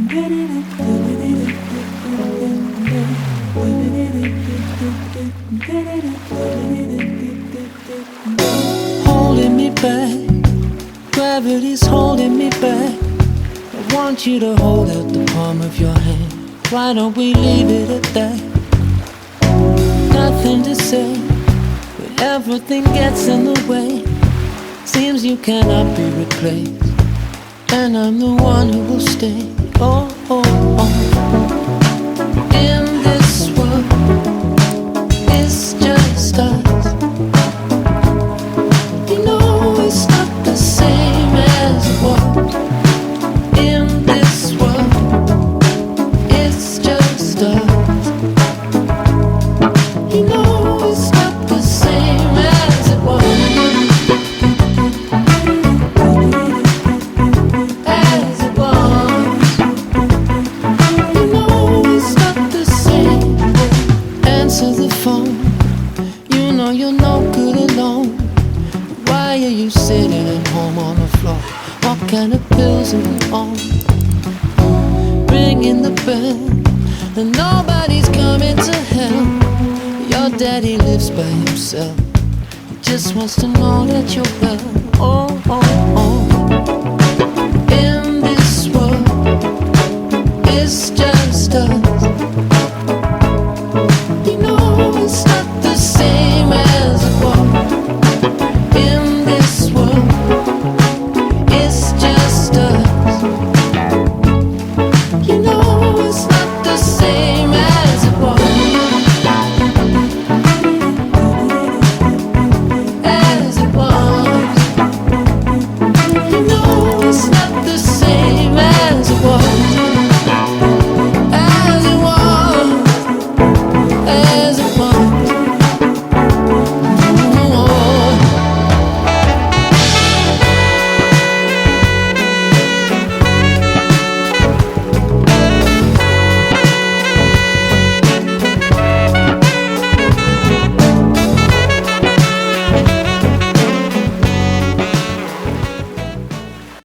Holding me back, gravity's holding me back. I want you to hold out the palm of your hand. Why don't we leave it at that? Nothing to say, but everything gets in the way. Seems you cannot be replaced, and I'm the one who will stay. Oh, oh, oh. In this world, it's just us. You know it's not the same as it was. In this world, it's just us. You know it's not the same as it was. As it was. You know it's not the same. Answer the phone. You know you're no good alone. Why are you sitting at home on the floor? What kind of pills are you on? Ringing the bell, and nobody's coming to help. Your daddy lives by himself. He just wants to know that you're well. Oh, oh, oh.